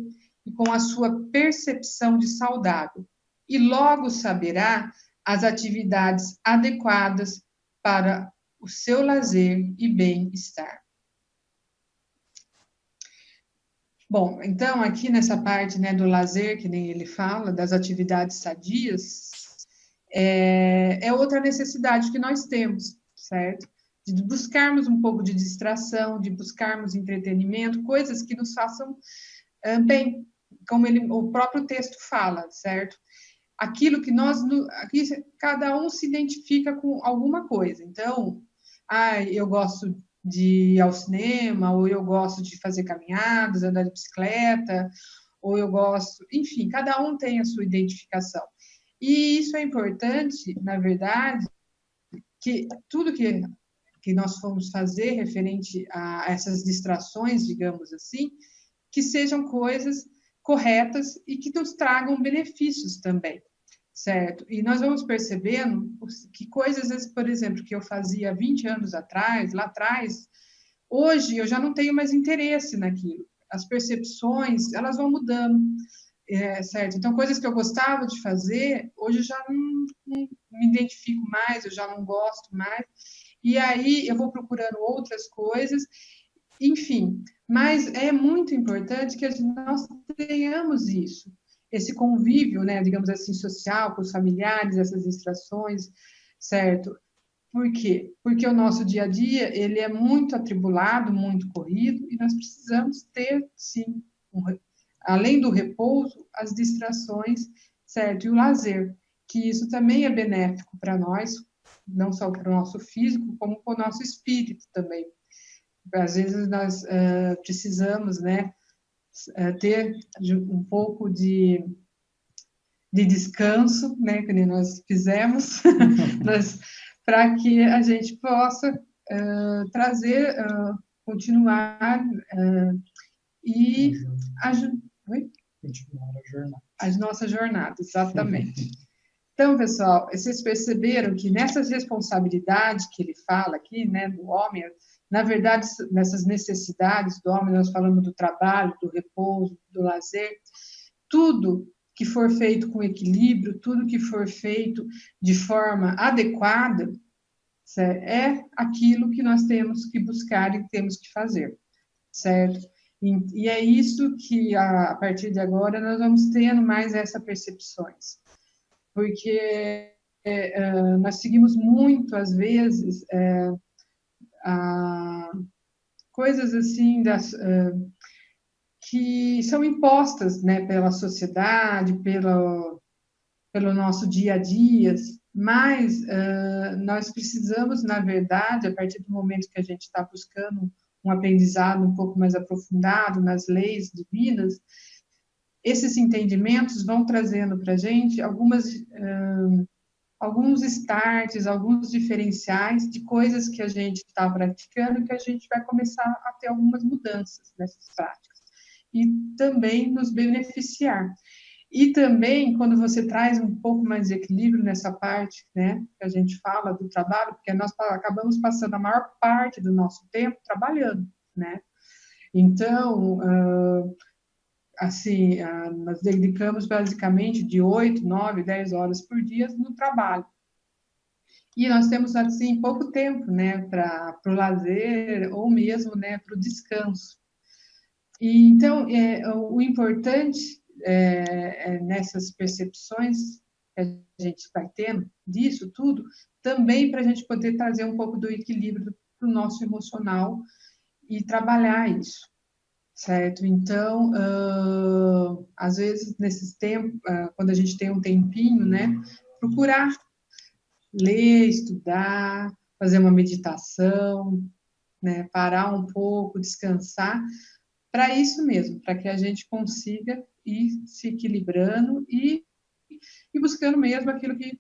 e com a sua percepção de saudável, e logo saberá as atividades adequadas para o seu lazer e bem-estar. Bom, então aqui nessa parte, né, do lazer, que nem ele fala, das atividades sadias, é outra necessidade que nós temos, certo? De buscarmos um pouco de distração, de buscarmos entretenimento, coisas que nos façam bem, como o próprio texto fala, certo? Aquilo que aqui cada um se identifica com alguma coisa. Então, eu gosto de ir ao cinema, ou eu gosto de fazer caminhadas, andar de bicicleta, ou eu gosto... Enfim, cada um tem a sua identificação. E isso é importante, na verdade, que tudo que nós formos fazer referente a essas distrações, digamos assim, que sejam coisas corretas e que nos tragam benefícios também, certo? E nós vamos percebendo que coisas, às vezes, por exemplo, que eu fazia 20 anos atrás, lá atrás, hoje eu já não tenho mais interesse naquilo. As percepções, elas vão mudando, certo? Então, coisas que eu gostava de fazer, hoje eu já não me identifico mais, eu já não gosto mais, e aí eu vou procurando outras coisas, enfim, mas é muito importante que nós tenhamos isso, esse convívio, né, digamos assim, social, com os familiares, essas distrações, certo? Por quê? Porque o nosso dia a dia, ele é muito atribulado, muito corrido, e nós precisamos ter, sim, além do repouso, as distrações, certo? E o lazer, que isso também é benéfico para nós, não só para o nosso físico, como para o nosso espírito também. Às vezes nós precisamos, né, ter um pouco de descanso, né, que nós fizemos, para que a gente possa trazer, continuar e continuar a jornada. As nossas jornadas, exatamente. Então, pessoal, vocês perceberam que nessas responsabilidades que ele fala aqui, né, do homem, na verdade, nessas necessidades do homem, nós falamos do trabalho, do repouso, do lazer, tudo que for feito com equilíbrio, tudo que for feito de forma adequada, é aquilo que nós temos que buscar e temos que fazer, certo? E é isso que, a partir de agora, nós vamos tendo mais essas percepções. Porque nós seguimos muito, às vezes, coisas assim que são impostas, né, pela sociedade, pelo nosso dia a dia, mas nós precisamos, na verdade, a partir do momento que a gente está buscando um aprendizado um pouco mais aprofundado nas leis divinas, esses entendimentos vão trazendo para a gente algumas alguns starts, alguns diferenciais de coisas que a gente está praticando, que a gente vai começar a ter algumas mudanças nessas práticas. E também nos beneficiar. E também, quando você traz um pouco mais de equilíbrio nessa parte, né, que a gente fala do trabalho, porque nós acabamos passando a maior parte do nosso tempo trabalhando, né? Então, assim, nós dedicamos basicamente de 8, 9, 10 horas por dia no trabalho. E nós temos, assim, pouco tempo, né, para o lazer ou mesmo, né, para o descanso. E, então, o importante nessas percepções que a gente vai tendo disso tudo, também para a gente poder trazer um pouco do equilíbrio para o nosso emocional e trabalhar isso, certo? Então, às vezes, nesses tempos, quando a gente tem um tempinho, né, procurar ler, estudar, fazer uma meditação, né, parar um pouco, descansar, para isso mesmo, para que a gente consiga ir se equilibrando e buscando mesmo aquilo que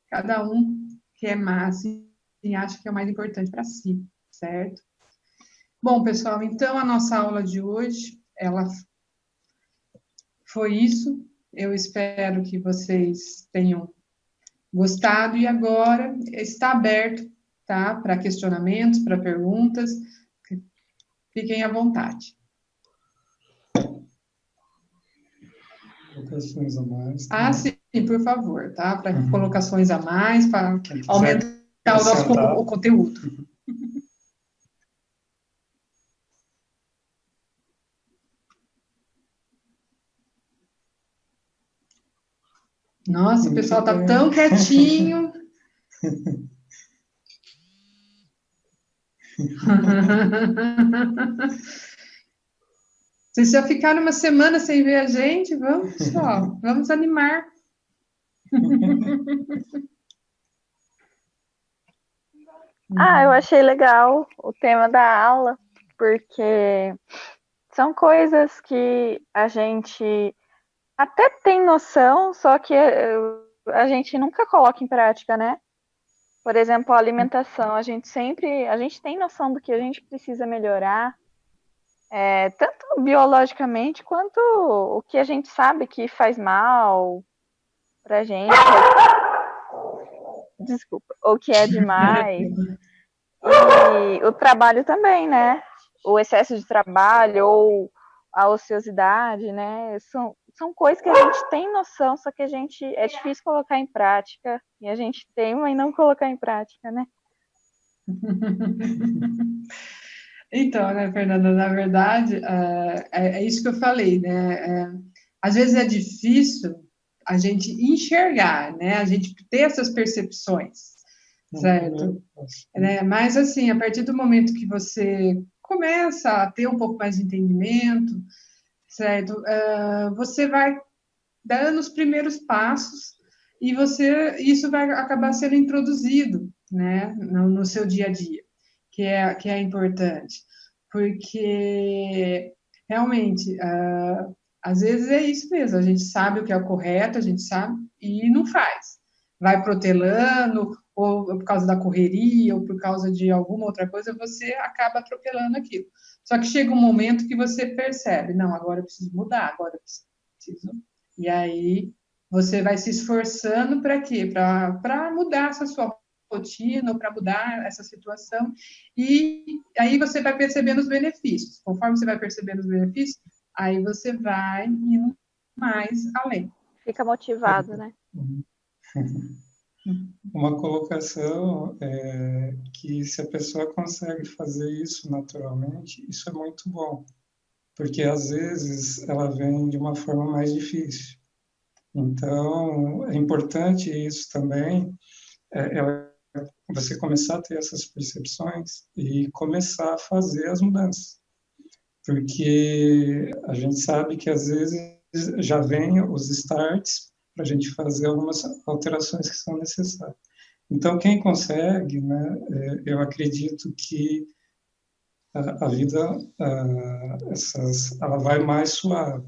cada um quer mais e acha que é o mais importante para si, certo? Bom, pessoal, então a nossa aula de hoje, ela foi isso. Eu espero que vocês tenham gostado e agora está aberto, tá? Para questionamentos, para perguntas. Fiquem à vontade. Colocações a mais. Sim, por favor, tá? Para colocações a mais, para aumentar o nosso conteúdo. Nossa, o pessoal está tão quietinho. Vocês já ficaram uma semana sem ver a gente? Vamos, pessoal, vamos animar. Eu achei legal o tema da aula, porque são coisas que a gente até tem noção, só que a gente nunca coloca em prática, né? Por exemplo, a alimentação, a gente tem noção do que a gente precisa melhorar, tanto biologicamente quanto o que a gente sabe que faz mal pra gente, ou que é demais. E o trabalho também, né? O excesso de trabalho ou a ociosidade, né? São coisas que a gente tem noção, só que é difícil colocar em prática. E a gente teima em não colocar em prática, né? Então, né, Fernanda, na verdade, é isso que eu falei, né? Às vezes é difícil a gente enxergar, né? A gente ter essas percepções, certo? Mas, assim, a partir do momento que você começa a ter um pouco mais de entendimento, certo? Você vai dando os primeiros passos e isso vai acabar sendo introduzido, né, no seu dia a dia, que é importante, porque realmente, às vezes é isso mesmo, a gente sabe o que é o correto, a gente sabe e não faz, vai protelando, ou por causa da correria, ou por causa de alguma outra coisa, você acaba atropelando aquilo. Só que chega um momento que você percebe, não, agora eu preciso mudar, agora eu preciso. E aí você vai se esforçando para quê? Para mudar essa sua rotina, para mudar essa situação. E aí você vai percebendo os benefícios. Conforme você vai percebendo os benefícios, aí você vai indo mais além. Fica motivado, né? Uma colocação é que se a pessoa consegue fazer isso naturalmente, isso é muito bom, porque às vezes ela vem de uma forma mais difícil. Então, é importante isso também, você começar a ter essas percepções e começar a fazer as mudanças, porque a gente sabe que às vezes já vem os starts para a gente fazer algumas alterações que são necessárias. Então, quem consegue, né, eu acredito que a vida ela vai mais suave,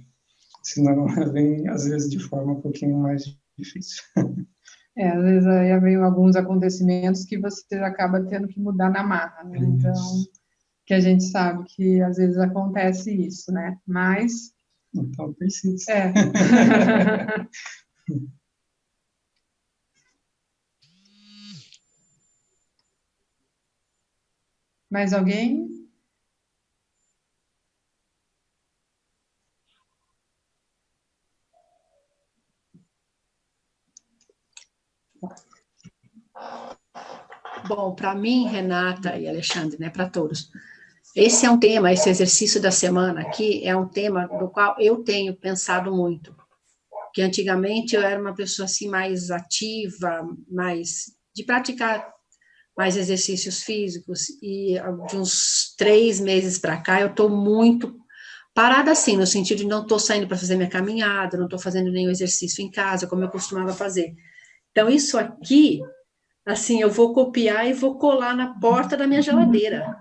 senão ela vem, às vezes, de forma um pouquinho mais difícil. Às vezes aí vem alguns acontecimentos que você acaba tendo que mudar na marra, né? Então, que a gente sabe que às vezes acontece isso, né? Mas... Então, persiste. Mais alguém? Bom, para mim, Renata e Alexandre, né, para todos, esse é um tema, esse exercício da semana aqui é um tema do qual eu tenho pensado muito, que antigamente eu era uma pessoa assim mais ativa, mais de praticar mais exercícios físicos, e de uns 3 meses para cá eu estou muito parada assim, no sentido de não estou saindo para fazer minha caminhada, não estou fazendo nenhum exercício em casa, como eu costumava fazer. Então, isso aqui, assim, eu vou copiar e vou colar na porta da minha geladeira.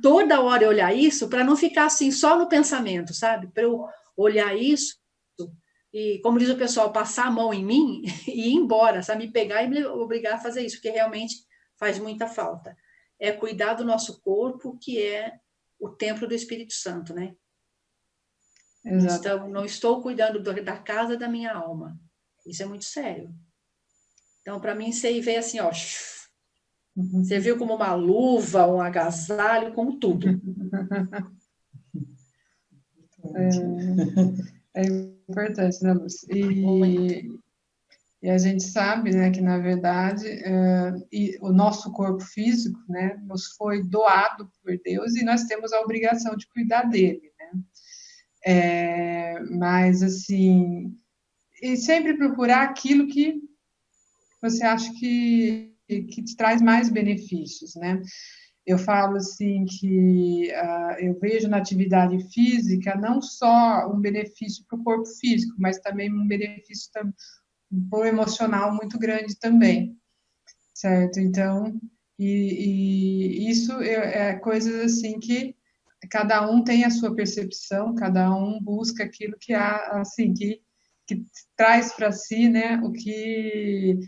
Toda hora eu olhar isso, para não ficar assim, só no pensamento, sabe? Para eu olhar isso e, como diz o pessoal, passar a mão em mim e ir embora, sabe? Me pegar e me obrigar a fazer isso, porque realmente faz muita falta. É cuidar do nosso corpo, que é o templo do Espírito Santo, né? Então, não estou cuidando da casa da minha alma. Isso é muito sério. Então, para mim, isso aí veio assim, ó. Você viu como uma luva, um agasalho, como tudo. É importante, né, Lúcia? E a gente sabe, né, que, na verdade, o nosso corpo físico, né, nos foi doado por Deus e nós temos a obrigação de cuidar dele, né? Mas, assim, e sempre procurar aquilo que você acha que te traz mais benefícios, né? Eu falo assim que eu vejo na atividade física não só um benefício para o corpo físico, mas também um benefício para o emocional muito grande também, certo? Então, isso é coisas assim que cada um tem a sua percepção, cada um busca aquilo que assim, que traz para si, né, o que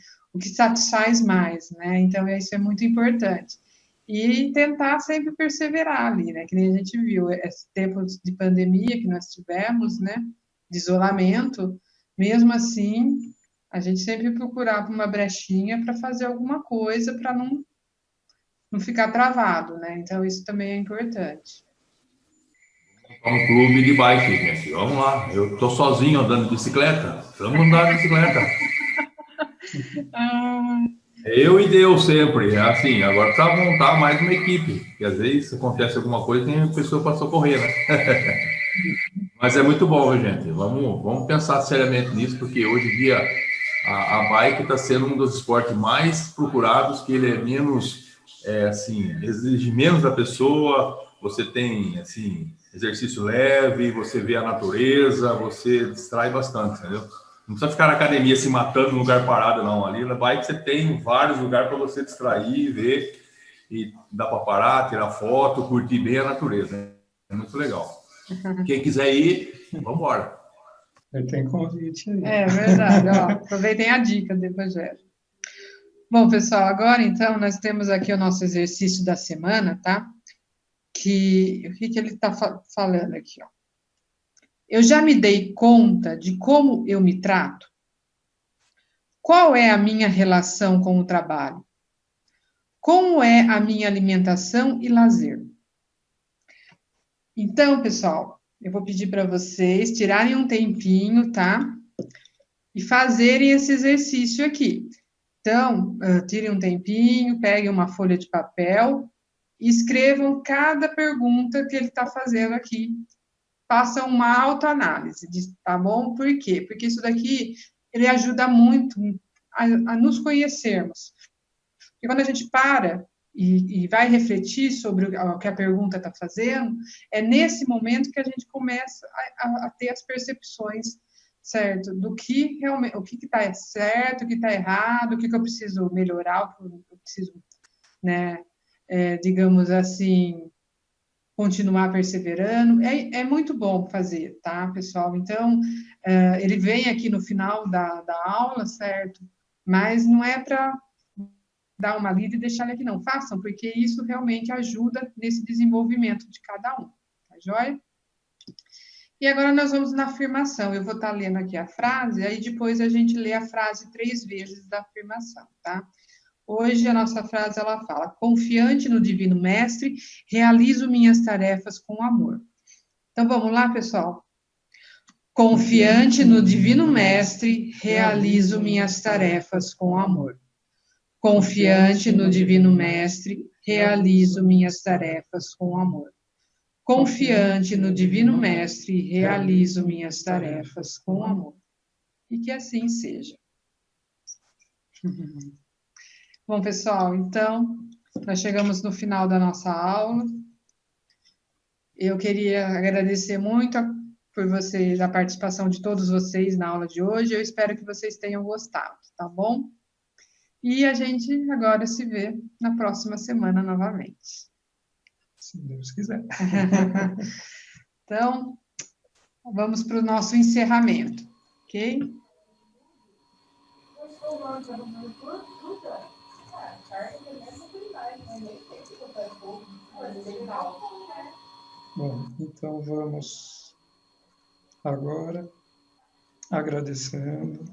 satisfaz mais, né? Então, isso é muito importante. E tentar sempre perseverar ali, né? Que nem a gente viu, esse tempo de pandemia que nós tivemos, né? De isolamento, mesmo assim, a gente sempre procurava uma brechinha para fazer alguma coisa para não ficar travado, né? Então, isso também é importante. Um clube de bike, minha filha. Vamos lá. Eu tô sozinho andando de bicicleta. Vamos andar de bicicleta. Eu e Deus sempre. Assim, agora precisa montar mais uma equipe. Porque às vezes acontece alguma coisa e tem pessoa para socorrer, né? Mas é muito bom, gente. Vamos pensar seriamente nisso, porque hoje em dia a bike está sendo um dos esportes mais procurados, que ele é menos, assim, exige menos da pessoa. Você tem, assim, exercício leve, você vê a natureza, você distrai bastante, entendeu? Não precisa ficar na academia se matando no lugar parado, não. Ali na bike você tem vários lugares para você distrair, ver, e dá para parar, tirar foto, curtir bem a natureza. É muito legal. Quem quiser ir, vamos embora. Tem convite aí. É verdade, ó, aproveitem a dica do Evangelho. Bom, pessoal, agora então nós temos aqui o nosso exercício da semana, tá? O que ele está falando aqui, ó. Eu já me dei conta de como eu me trato? Qual é a minha relação com o trabalho? Como é a minha alimentação e lazer? Então, pessoal, eu vou pedir para vocês tirarem um tempinho, tá? E fazerem esse exercício aqui. Então, tirem um tempinho, peguem uma folha de papel e escrevam cada pergunta que ele está fazendo aqui. Façam uma autoanálise, tá bom? Por quê? Porque isso daqui, ele ajuda muito a nos conhecermos. Porque quando a gente para e vai refletir sobre o que a pergunta está fazendo, é nesse momento que a gente começa a ter as percepções, certo? Do que realmente, o que está certo, o que está errado, o que eu preciso melhorar, o que eu preciso, né, digamos assim, continuar perseverando. É muito bom fazer, tá, pessoal? Então, ele vem aqui no final da aula, certo? Mas não é para dar uma lida e deixar ele aqui, não. Façam, porque isso realmente ajuda nesse desenvolvimento de cada um. Tá joia? E agora nós vamos na afirmação. Eu vou estar lendo aqui a frase, aí depois a gente lê a frase 3 vezes da afirmação, tá? Hoje a nossa frase, ela fala: confiante no Divino Mestre, realizo minhas tarefas com amor. Então, vamos lá, pessoal? Confiante no Divino Mestre, realizo minhas tarefas com amor. Confiante no Divino Mestre, realizo minhas tarefas com amor. Confiante no Divino Mestre, realizo minhas tarefas com amor. E que assim seja. Bom, pessoal, então, nós chegamos no final da nossa aula. Eu queria agradecer muito por vocês, a participação de todos vocês na aula de hoje. Eu espero que vocês tenham gostado, tá bom? E a gente agora se vê na próxima semana novamente. Se Deus quiser. Então, vamos para o nosso encerramento, ok? Bom, então vamos agora agradecendo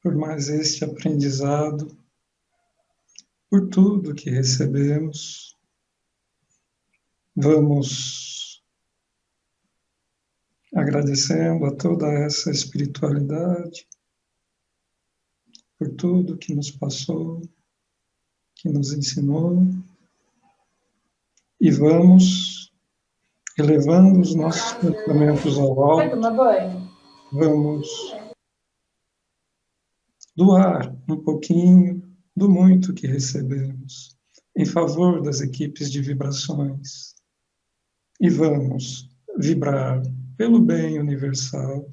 por mais este aprendizado, por tudo que recebemos. Vamos agradecendo a toda essa espiritualidade, por tudo que nos passou, que nos ensinou, e vamos elevando os nossos pensamentos ao alto. Vamos doar um pouquinho do muito que recebemos em favor das equipes de vibrações. E vamos vibrar pelo bem universal,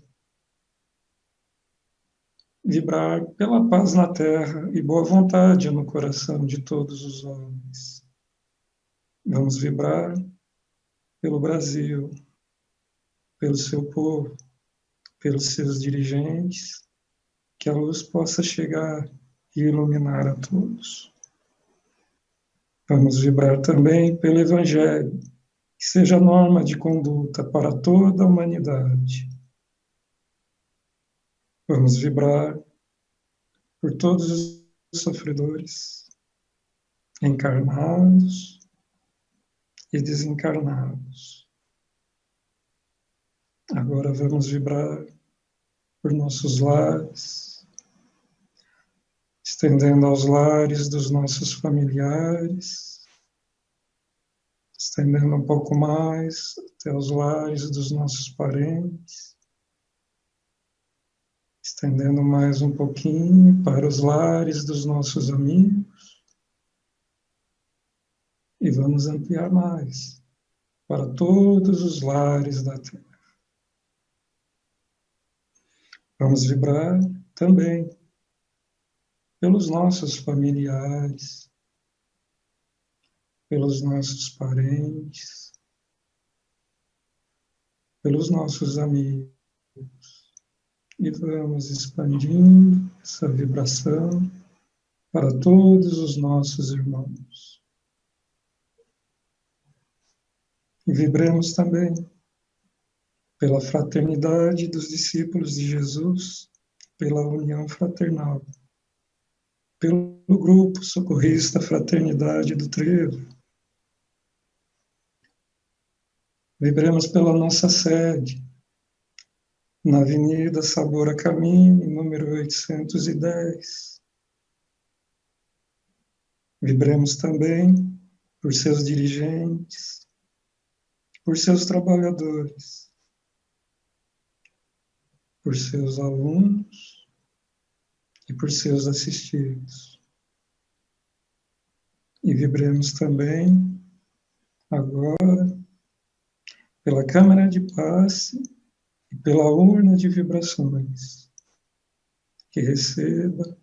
vibrar pela paz na terra e boa vontade no coração de todos os homens. Vamos vibrar pelo Brasil, pelo seu povo, pelos seus dirigentes, que a luz possa chegar e iluminar a todos. Vamos vibrar também pelo Evangelho, que seja norma de conduta para toda a humanidade. Vamos vibrar por todos os sofredores, encarnados e desencarnados. Agora vamos vibrar por nossos lares, estendendo aos lares dos nossos familiares, estendendo um pouco mais até os lares dos nossos parentes, estendendo mais um pouquinho para os lares dos nossos amigos, e vamos ampliar mais para todos os lares da Terra. Vamos vibrar também pelos nossos familiares, pelos nossos parentes, pelos nossos amigos. E vamos expandindo essa vibração para todos os nossos irmãos. E vibremos também pela fraternidade dos discípulos de Jesus, pela união fraternal, pelo grupo socorrista Fraternidade do Trevo. Vibremos pela nossa sede, na Avenida Sabor Caminho, número 810. Vibremos também por seus dirigentes, por seus trabalhadores, por seus alunos e por seus assistidos. E vibremos também, agora, pela câmara de passe e pela urna de vibrações, que receba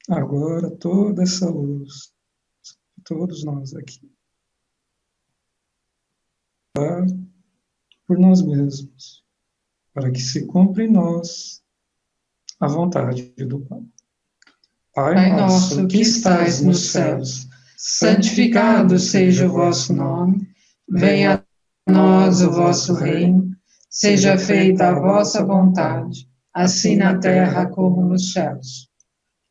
agora toda essa luz de todos nós aqui. Por nós mesmos, para que se cumpra em nós a vontade do Pai. Pai nosso que estais nos céus, santificado seja o vosso nome, venha a nós o vosso reino, seja feita a vossa vontade, assim na terra como nos céus.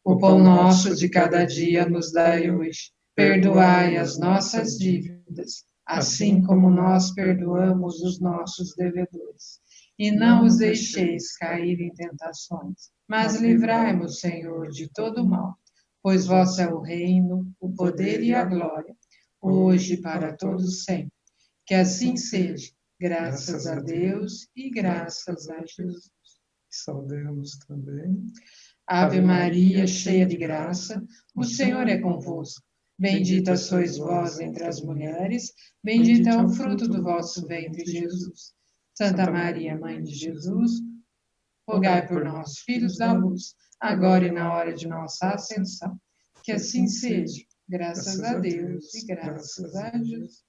O pão nosso de cada dia nos dai hoje, perdoai as nossas dívidas, assim como nós perdoamos os nossos devedores. E não os deixeis cair em tentações, mas livrai-nos, Senhor, de todo mal, pois vosso é o reino, o poder e a glória, hoje e para todos sempre. Que assim seja, graças a Deus e graças a Jesus. Saudemos também. Ave Maria, cheia de graça, o Senhor é convosco. Bendita sois vós entre as mulheres, bendito é o fruto do vosso ventre, Jesus. Santa Maria, Mãe de Jesus, rogai por nós, filhos da luz, agora e na hora de nossa ascensão. Que assim seja, graças a Deus e graças a Jesus.